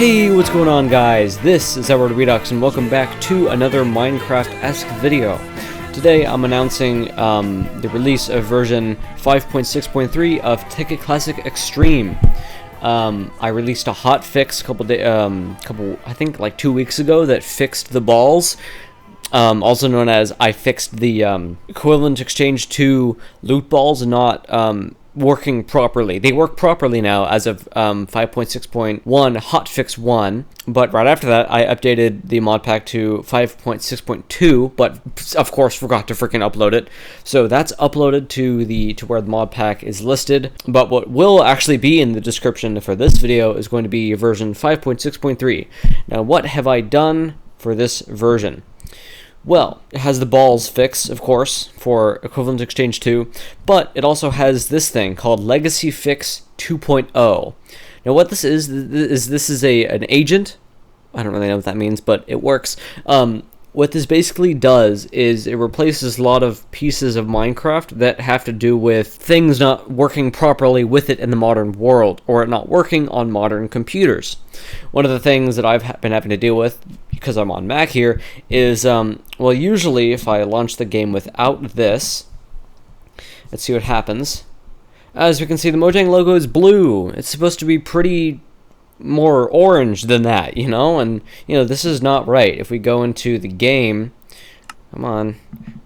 Hey, what's going on, guys? This is Edward Redux, and welcome back to another Minecraft-esque video. Today, I'm announcing the release of version 5.6.3 of TCExtreme. I released a hotfix I think like 2 weeks ago that fixed the balls. Also known as I fixed the equivalent exchange to loot balls not working properly. They work properly now as of 5.6.1 hotfix 1, but right after that I updated the mod pack to 5.6.2, but of course forgot to freaking upload it. So that's uploaded to where the mod pack is listed, but what will actually be in the description for this video is going to be version 5.6.3. Now, what have I done for this version? Well, it has the balls fix, of course, for equivalent exchange 2, but it also has this thing called Legacy Fix 2.0. Now, what this is an agent. I don't really know what that means, but it works. What this basically does is it replaces a lot of pieces of Minecraft that have to do with things not working properly with it in the modern world, or it not working on modern computers. One of the things that I've been having to deal with, because I'm on Mac here, is, well, usually if I launch the game without this, let's see what happens. As we can see, the Mojang logo is blue. It's supposed to be pretty more orange than that, you know, and this is not right. If we go into the game, come on,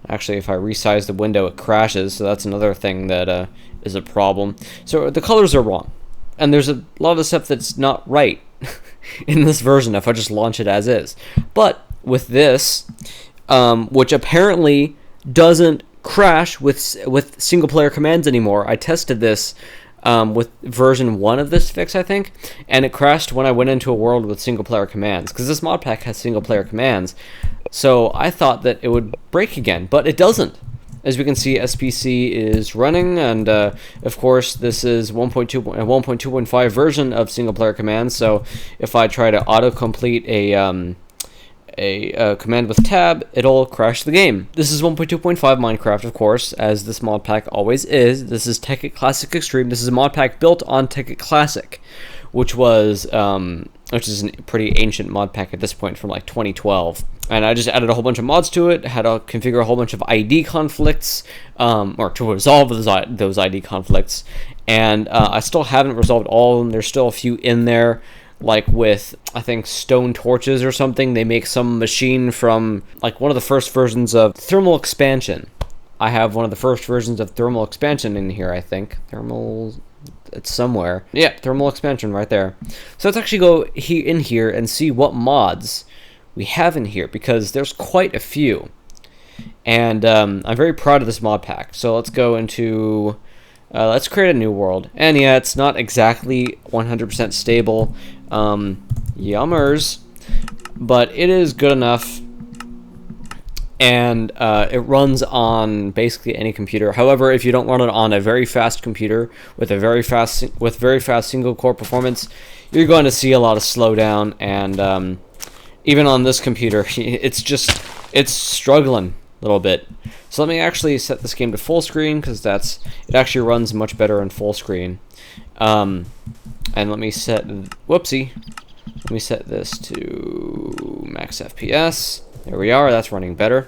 actually if I resize the window it crashes, so that's another thing that is a problem. So the colors are wrong, and there's a lot of stuff that's not right in this version if I just launch it as is. But with this, which apparently doesn't crash with single player commands anymore. I tested this with version 1 of this fix, I think, and it crashed when I went into a world with single-player commands, because this mod pack has single-player commands, so I thought that it would break again, but it doesn't. As we can see, SPC is running, and of course this is 1.2.5 version of single-player commands, so if I try to autocomplete a command with tab, it'll crash the game. This is 1.2.5 Minecraft, of course, as this mod pack always is. This is TCExtreme. This is a mod pack built on TCE, which is a pretty ancient mod pack at this point from like 2012. And I just added a whole bunch of mods to it, had to configure a whole bunch of ID conflicts, or to resolve those ID conflicts. And I still haven't resolved all of them. There's still a few in there, like with, I think, stone torches or something. They make some machine from, like, one of the first versions of thermal expansion. I have one of the first versions of thermal expansion in here, I think. It's somewhere. Yeah, thermal expansion right there. So let's actually go in here and see what mods we have in here, because there's quite a few. And I'm very proud of this mod pack. So let's go into... let's create a new world. And yeah, it's not exactly 100% stable. Yummers. But it is good enough. And it runs on basically any computer. However, if you don't run it on a very fast computer with very fast single core performance, you're going to see a lot of slowdown. And even on this computer, it's struggling a little bit. So let me actually set this game to full screen, because it actually runs much better in full screen. And let me set, whoopsie, let me set this to max FPS. There we are, that's running better.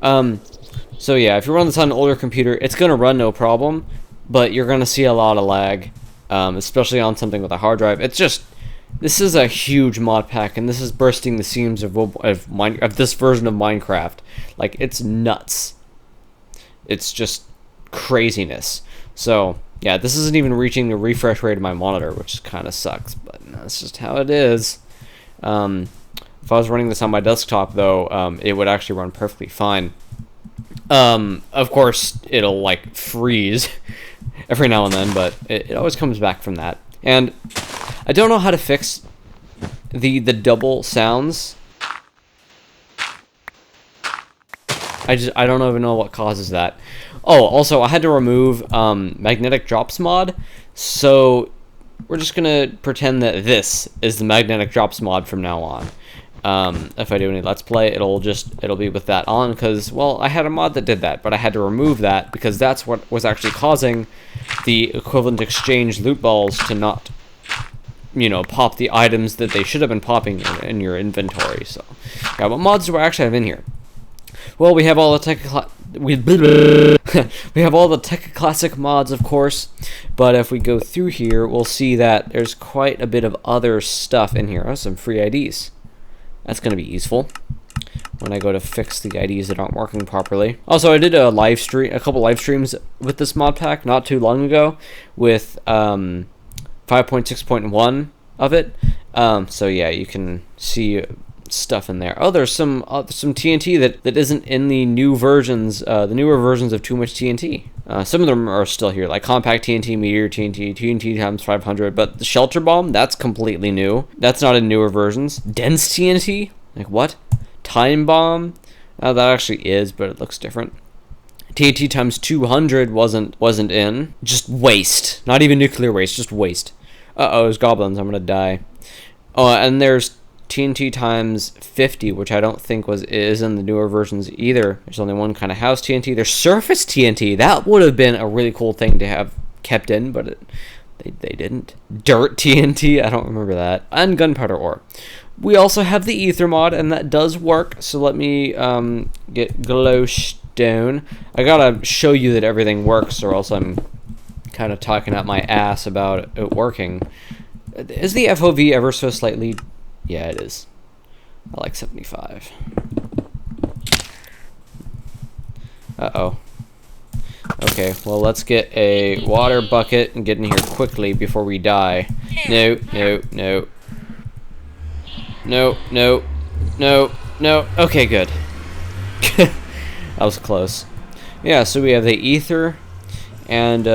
So yeah, if you run this on an older computer, it's going to run no problem, but you're going to see a lot of lag, especially on something with a hard drive. This is a huge mod pack, and this is bursting the seams of this version of Minecraft. Like, it's nuts. It's just craziness. So yeah, this isn't even reaching the refresh rate of my monitor, which kind of sucks, but that's just how it is. If I was running this on my desktop, though, it would actually run perfectly fine. Of course, it'll like freeze every now and then, but it always comes back from that. And I don't know how to fix the double sounds. I don't even know what causes that. Oh, also, I had to remove magnetic drops mod, so we're just gonna pretend that this is the magnetic drops mod from now on. If I do any Let's Play, it'll be with that on, because, well, I had a mod that did that, but I had to remove that because that's what was actually causing the equivalent exchange loot balls to not you know, pop the items that they should have been popping in your inventory. So, yeah, what mods do I actually have in here? Well, we have all the we have all the Tech Classic mods, of course, but if we go through here, we'll see that there's quite a bit of other stuff in here. Oh, some free IDs. That's going to be useful when I go to fix the IDs that aren't working properly. Also, I did a couple live streams with this mod pack not too long ago with 5.6.1 of it. So yeah, you can see stuff in there. Oh, there's some TNT that isn't in the new versions, the newer versions of Too Much TNT. Some of them are still here, like Compact TNT, Meteor TNT, TNT times 500, but the Shelter Bomb, that's completely new. That's not in newer versions. Dense TNT? Like what? Time Bomb? That actually is, but it looks different. TNT times 200 wasn't in. Just waste. Not even nuclear waste, just waste. Uh-oh, there's goblins, I'm gonna die. Oh, and there's TNT times 50, which I don't think is in the newer versions either. There's only one kind of house TNT. There's surface TNT. That would have been a really cool thing to have kept in, but they didn't. Dirt TNT, I don't remember that. And gunpowder ore. We also have the ether mod, and that does work. So let me get glowstone. I gotta show you that everything works, or else I'm kind of talking out my ass about it working. Is the FOV ever so slightly? Yeah, it is. I like 75. Uh-oh. Okay, well, let's get a water bucket and get in here quickly before we die. No, no, no. No, no, no, no. Okay, good. That was close. Yeah, so we have the ether, and,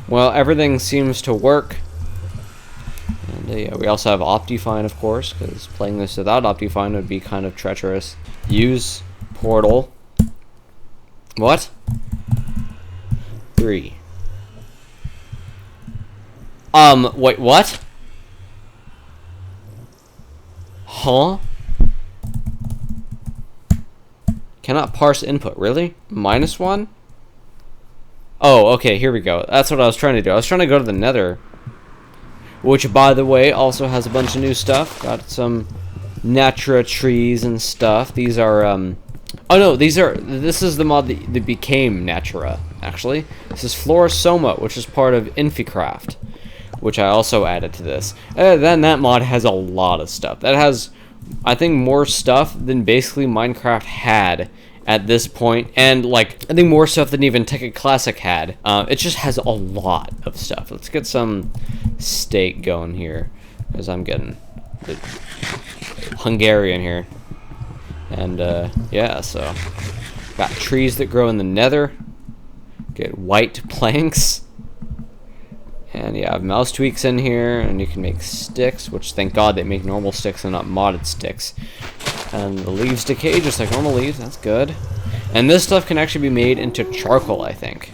well, everything seems to work. Yeah, we also have Optifine, of course, because playing this without Optifine would be kind of treacherous. Use portal. What? 3. Wait, what? Huh? Cannot parse input, really? -1? Oh, okay, here we go. That's what I was trying to do. I was trying to go to the Nether. Which, by the way, also has a bunch of new stuff. Got some Natura trees and stuff. These are, oh no, this is the mod that became Natura, actually. This is Florasoma, which is part of Inficraft, which I also added to this. Then that mod has a lot of stuff. That has, I think, more stuff than basically Minecraft had at this point, and like I think more stuff than even Tech Classic had. It just has a lot of stuff. Let's get some steak going here, because I'm getting the Hungarian here. And yeah, so got trees that grow in the Nether. Get white planks. And yeah, I have mouse tweaks in here, and you can make sticks, which thank God they make normal sticks and not modded sticks. And the leaves decay just like normal leaves, that's good. And this stuff can actually be made into charcoal, I think.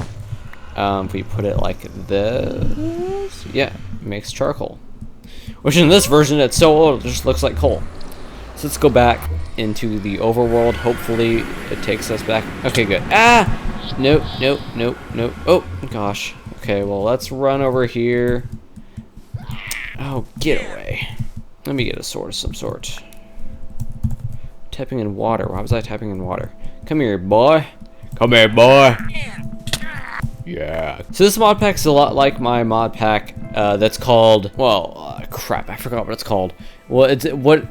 If we put it like this, yeah, it makes charcoal. Which in this version, it's so old, it just looks like coal. So let's go back into the overworld. Hopefully it takes us back. Okay, good. Ah! Nope, nope, nope, nope. Oh, gosh. Okay, well, let's run over here. Oh, get away. Let me get a sword of some sort. Tapping in water. Why was I tapping in water? Come here, boy. Come here, boy. Yeah. So this mod pack is a lot like my mod pack that's called, well, crap, I forgot what it's called. Well, it's what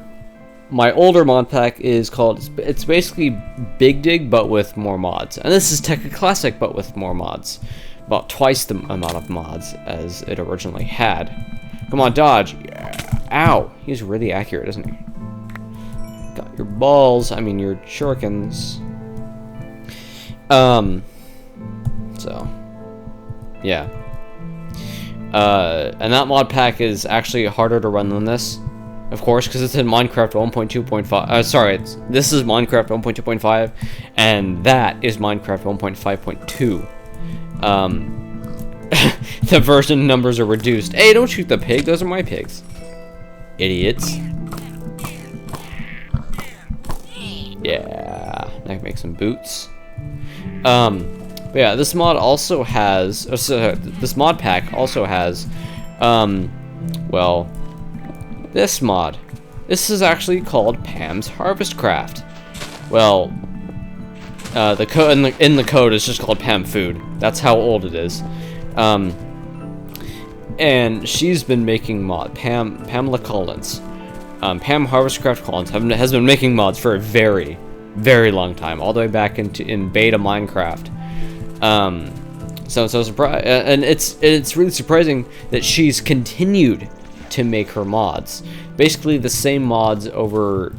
my older mod pack is called. It's basically Big Dig, but with more mods. And this is Tech Classic, but with more mods. About twice the amount of mods as it originally had. Come on, dodge. Yeah. Ow. He's really accurate, isn't he? Got your balls. I mean, your shurikens. So, yeah. And that mod pack is actually harder to run than this, of course, because it's in Minecraft 1.2.5. Sorry, this is Minecraft 1.2.5, and that is Minecraft 1.5.2. The version numbers are reduced. Hey, don't shoot the pig. Those are my pigs. Idiots. Yeah, I can make some boots. But yeah, this mod also has, this mod pack also has, well, this mod. This is actually called Pam's Harvest Craft. Well, the code in the code is just called Pam Food. That's how old it is. And she's been making Pamela Collins. Pam Harvestcraft Collins has been making mods for a very, very long time, all the way back in beta Minecraft. So surprised, and it's really surprising that she's continued to make her mods. Basically the same mods over,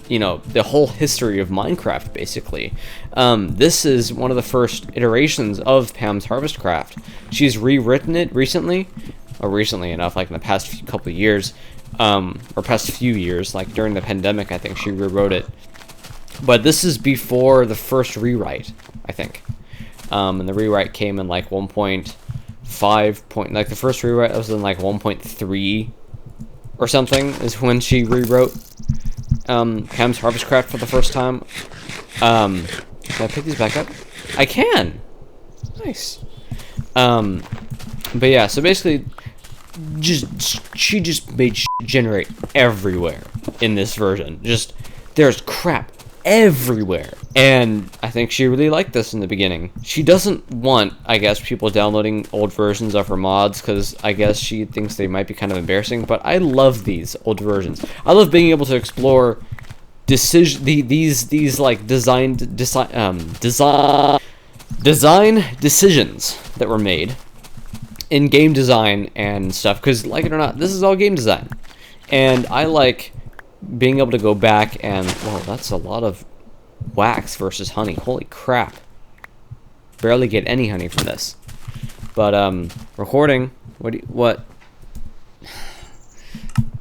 you know, the whole history of Minecraft, basically. This is one of the first iterations of Pam's Harvestcraft. She's rewritten it recently, or recently enough, like in the past couple of years, or past few years, like during the pandemic, I think she rewrote it. But this is before the first rewrite, I think. And the rewrite came in like 1.5 like the first rewrite was in like 1.3 or something is when she rewrote Pam's Harvestcraft for the first time. Can I pick these back up? I can! Nice. But yeah, so basically, she just made generate everywhere in this version. Just, there's crap everywhere. And I think she really liked this in the beginning. She doesn't want, I guess, people downloading old versions of her mods, because I guess she thinks they might be kind of embarrassing, but I love these old versions. I love being able to explore these like design decisions that were made in game design and stuff, because like it or not, this is all game design. And I like being able to go back and, well, that's a lot of wax versus honey. Holy crap. Barely get any honey from this. But recording, what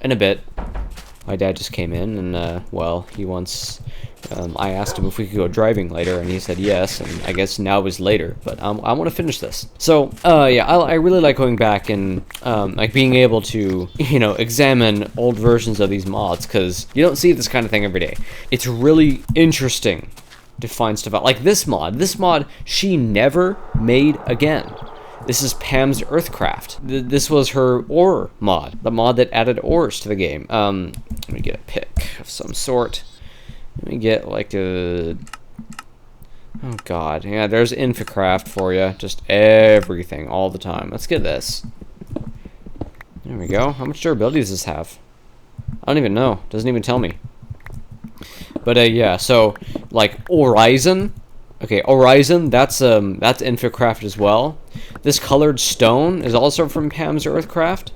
in a bit. My dad just came in and well, he wants I asked him if we could go driving later, and he said yes, and I guess now is later, but I want to finish this. So yeah, I really like going back and like being able to, you know, examine old versions of these mods, because you don't see this kind of thing every day. It's really interesting to find stuff out. Like this mod she never made again. This is Pam's Earthcraft. This was her ore mod, the mod that added ores to the game. Let me get a pick of some sort. Let me get like a... Oh god, yeah, there's Infocraft for you. Just everything, all the time. Let's get this. There we go. How much durability does this have? I don't even know. Doesn't even tell me. But yeah, so like Horizon. Okay, Horizon, that's Infocraft as well. This colored stone is also from Pam's Earthcraft.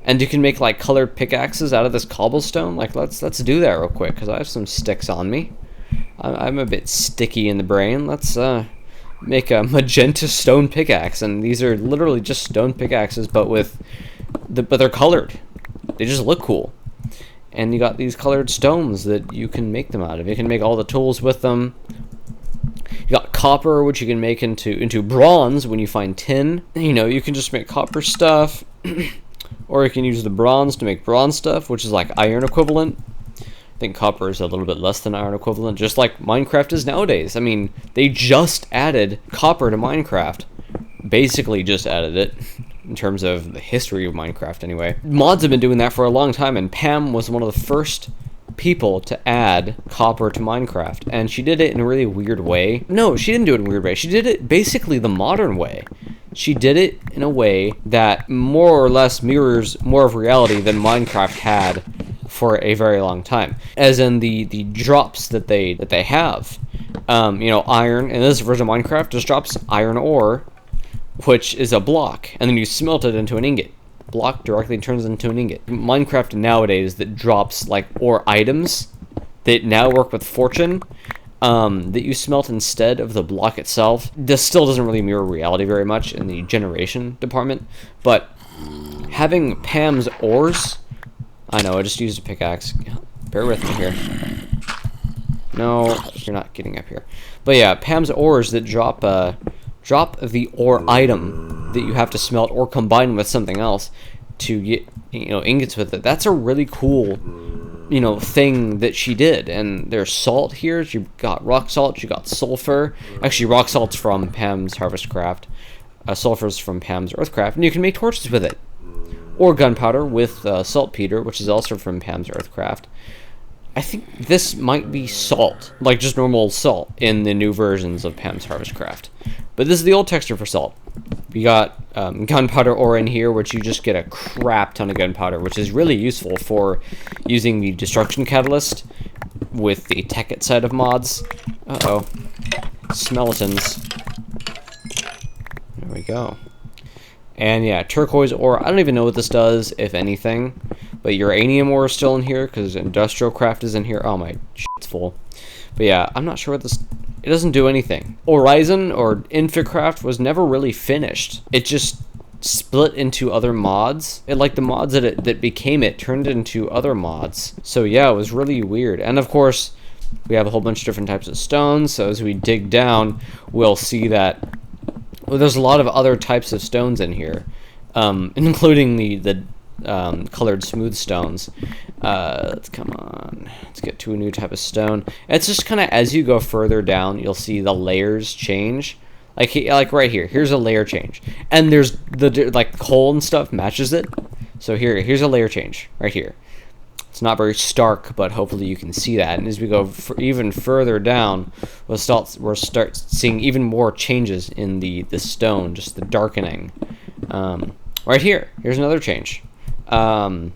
And you can make like colored pickaxes out of this cobblestone. Like let's do that real quick, because I have some sticks on me. I'm a bit sticky in the brain. Let's make a magenta stone pickaxe, and these are literally just stone pickaxes, but but they're colored. They just look cool. And you got these colored stones that you can make them out of. You can make all the tools with them. You got copper, which you can make into bronze when you find tin. You know, you can just make copper stuff. Or you can use the bronze to make bronze stuff, which is like iron equivalent. I think copper is a little bit less than iron equivalent, just like Minecraft is nowadays. I mean, they just added copper to Minecraft. Basically just added it, in terms of the history of Minecraft anyway. Mods have been doing that for a long time, and Pam was one of the first people to add copper to Minecraft. And she did it in a really weird way. No, she didn't do it in a weird way. She did it basically the modern way. She did it in a way that more or less mirrors more of reality than Minecraft had for a very long time. As in the drops that they have. You know, iron, in this version of Minecraft, just drops iron ore, which is a block, and then you smelt it into an ingot. Block directly turns into an ingot. Minecraft nowadays that drops like ore items that now work with fortune, that you smelt instead of the block itself. This still doesn't really mirror reality very much in the generation department, but having Pam's ores... I know, I just used a pickaxe. Bear with me here. No, you're not getting up here. But yeah, Pam's ores that drop the ore item that you have to smelt or combine with something else to get, you know, ingots with it. That's a really cool, you know, thing that she did. And there's salt here. She got rock salt. She got sulfur. Actually, rock salt's from Pam's Harvestcraft. Sulfur's from Pam's Earthcraft. And you can make torches with it. or gunpowder with saltpeter, which is also from Pam's Earthcraft. I think this might be salt, like just normal salt in the new versions of Pam's Harvestcraft. But this is the old texture for salt. We got gunpowder ore in here, which you just get a crap ton of gunpowder, which is really useful for using the destruction catalyst with the Tekkit side of mods. Uh-oh. Skeletons. There we go. And yeah, turquoise ore. I don't even know what this does, if anything. But uranium ore is still in here, because industrial craft is in here. Oh, my shit's full. But yeah, I'm not sure what this... It doesn't do anything. Horizon, or Infocraft, was never really finished. It just split into other mods. Like the mods that became it turned into other mods. So yeah, it was really weird. And of course, we have a whole bunch of different types of stones. So as we dig down, we'll see that... Well, there's a lot of other types of stones in here, including the colored smooth stones. Let's get to a new type of stone. And it's just kind of as you go further down, you'll see the layers change. Like right here, here's a layer change, and there's the like coal and stuff matches it. So here's a layer change right here. It's not very stark, but hopefully you can see that. And as we go even further down, we'll start seeing even more changes in the stone, just the darkening. Right here, here's another change. Come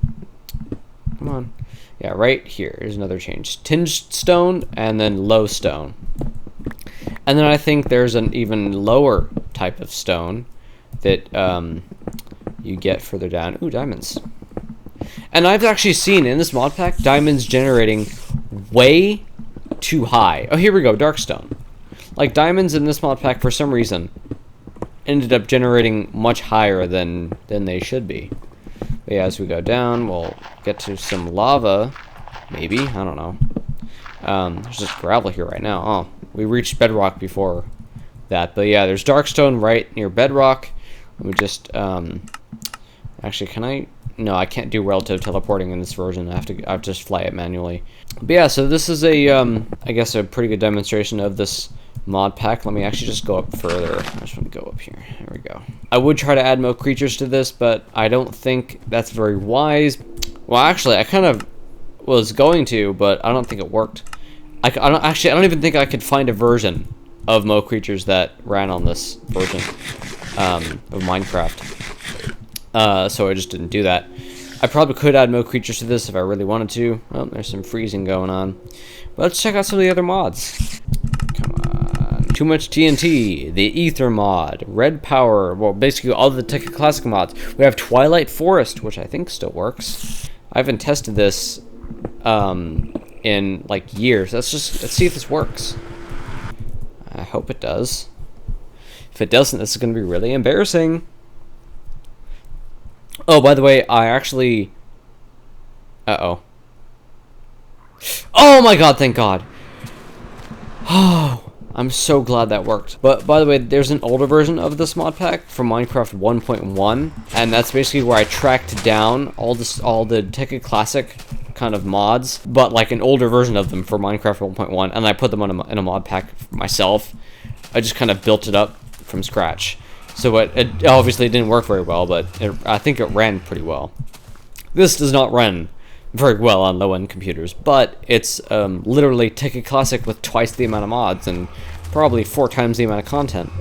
on. Yeah, right here, here's another change. Tinged stone, and then low stone. And then I think there's an even lower type of stone that you get further down. Ooh, diamonds. And I've actually seen in this mod pack diamonds generating way too high. Oh, here we go, darkstone. Like diamonds in this mod pack for some reason ended up generating much higher than they should be. But yeah, as we go down, we'll get to some lava, maybe, I don't know. There's just gravel here right now. Oh, we reached bedrock before that. But yeah, there's darkstone right near bedrock. Let me just actually, can I? No, I can't do relative teleporting in this version. I have to just fly it manually. But yeah, so this is a I guess a pretty good demonstration of this mod pack. Let me actually just go up further. I just want to go up here. There we go. I would try to add more creatures to this, but I don't think that's very wise. Well, actually, I kind of was going to, but I don't think it worked. I don't even think I could find a version of Mo creatures that ran on this version of Minecraft. So I just didn't do that. I probably could add Mo creatures to this if I really wanted to. Oh, there's some freezing going on. But let's check out some of the other mods. Come on. Too much TNT, the Ether mod, Red Power, well, basically all the Tekkit Classic mods. We have Twilight Forest, which I think still works. I haven't tested this in like years. Let's see if this works. I hope it does. If it doesn't, this is going to be really embarrassing. Oh, by the way, I actually... Uh-oh. Oh my god, thank god. Oh, I'm so glad that worked. But, by the way, there's an older version of this mod pack from Minecraft 1.1, and that's basically where I tracked down all the Tekkit Classic kind of mods, but like an older version of them for Minecraft 1.1, and I put them in a mod pack for myself. I just kind of built it up from scratch. So it obviously didn't work very well, but I think it ran pretty well. This does not run very well on low-end computers, but it's literally Tekkit Classic with twice the amount of mods and probably 4 times the amount of content.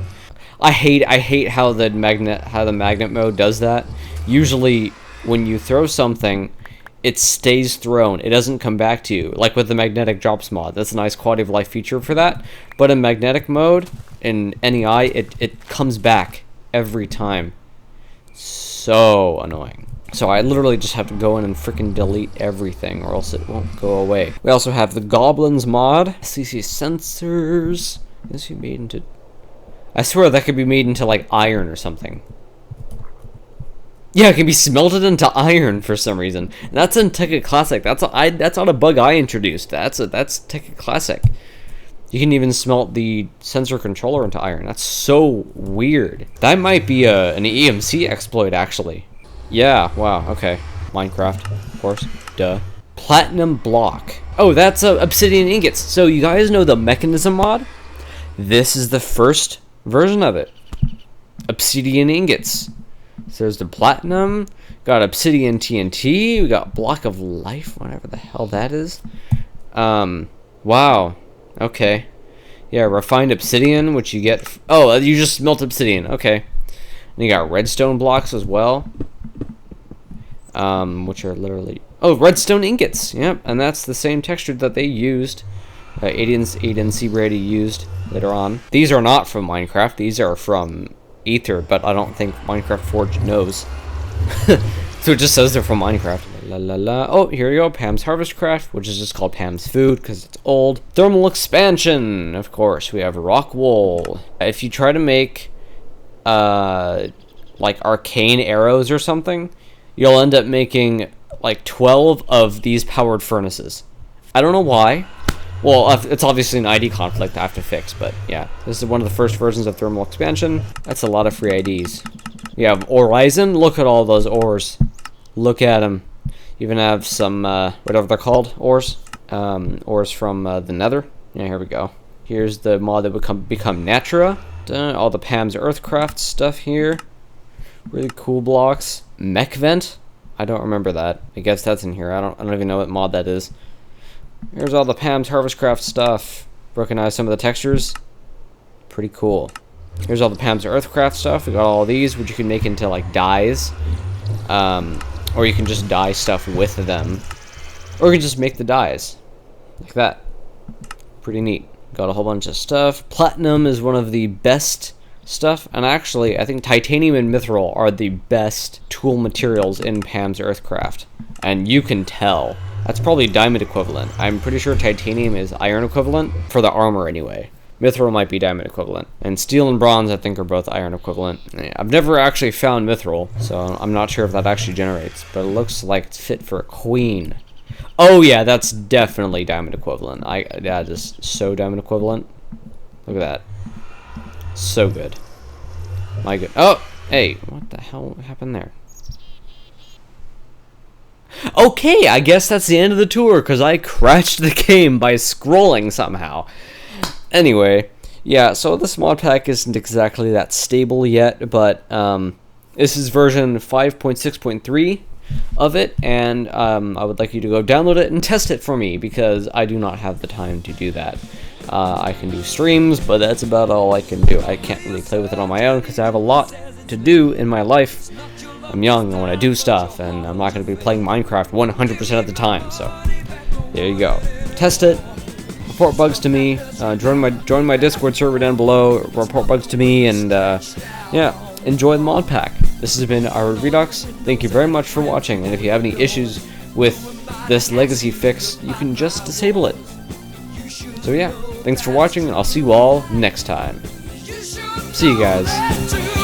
I hate how the magnet mode does that. Usually, when you throw something, it stays thrown. It doesn't come back to you. Like with the magnetic drops mod, that's a nice quality of life feature for that. But in magnetic mode, in NEI, it comes back every time. So annoying. So I literally just have to go in and freaking delete everything, or else it won't go away. We also have the Goblins mod. CC sensors. This can be made into... I swear that could be made into like iron or something. Yeah, it can be smelted into iron for some reason. And that's in Tekkit Classic. That's not a bug I introduced. That's Tekkit Classic. You can even smelt the sensor controller into iron. That's so weird. That might be an EMC exploit, actually. Yeah, wow, okay. Minecraft, of course, duh. Platinum block. Oh, that's obsidian ingots. So you guys know the mechanism mod? This is the first version of it. Obsidian ingots. So there's the platinum, Got Obsidian TNT. We got Block of Life, whatever the hell that is. Wow. Okay. Yeah, Refined Obsidian, which you get... Oh, you just smelt Obsidian. Okay. And you got Redstone blocks as well. Which are literally... Oh, Redstone ingots. Yep, and that's the same texture that they used. Aiden C. Brady used later on. These are not from Minecraft. These are from Ether, but I don't think Minecraft Forge knows. So it just says they're from Minecraft. La la la. Oh, here we go. Pam's Harvest Craft, which is just called Pam's Food because it's old. Thermal Expansion. Of course, we have Rock Wool. If you try to make like arcane arrows or something, you'll end up making like 12 of these powered furnaces. I don't know why. Well, it's obviously an ID conflict I have to fix, but yeah. This is one of the first versions of Thermal Expansion. That's a lot of free IDs. You have Horizon. Look at all those ores. Look at them. You even have some, whatever they're called, ores. Ores from the Nether. Yeah, here we go. Here's the mod that would become Natura. All the Pam's Earthcraft stuff here. Really cool blocks. Mech Vent. I don't remember that. I guess that's in here. I don't even know what mod that is. Here's all the Pam's Harvestcraft stuff. Recognize some of the textures. Pretty cool. Here's all the Pam's Earthcraft stuff. We got all these, which you can make into like dyes. Or you can just dye stuff with them. Or you can just make the dyes. Like that. Pretty neat. Got a whole bunch of stuff. Platinum is one of the best stuff. And actually, I think titanium and mithril are the best tool materials in Pam's Earthcraft. And you can tell. That's probably diamond equivalent. I'm pretty sure titanium is iron equivalent, for the armor anyway. Mithril might be diamond equivalent. And steel and bronze, I think, are both iron equivalent. I've never actually found mithril, so I'm not sure if that actually generates, but it looks like it's fit for a queen. Oh yeah, that's definitely diamond equivalent. That is so diamond equivalent. Look at that. So good. My good. Oh, hey, what the hell happened there? Okay, I guess that's the end of the tour, because I crashed the game by scrolling somehow. Anyway, yeah, so this mod pack isn't exactly that stable yet, but this is version 5.6.3 of it, and I would like you to go download it and test it for me, because I do not have the time to do that. I can do streams, but that's about all I can do. I can't really play with it on my own, because I have a lot to do in my life. I'm young, I want to do stuff, and I'm not going to be playing Minecraft 100% of the time, so there you go. Test it, report bugs to me, join my Discord server down below, report bugs to me, and yeah, enjoy the mod pack. This has been our Redux. Thank you very much for watching, and if you have any issues with this legacy fix, you can just disable it. So yeah, thanks for watching, and I'll see you all next time. See you guys.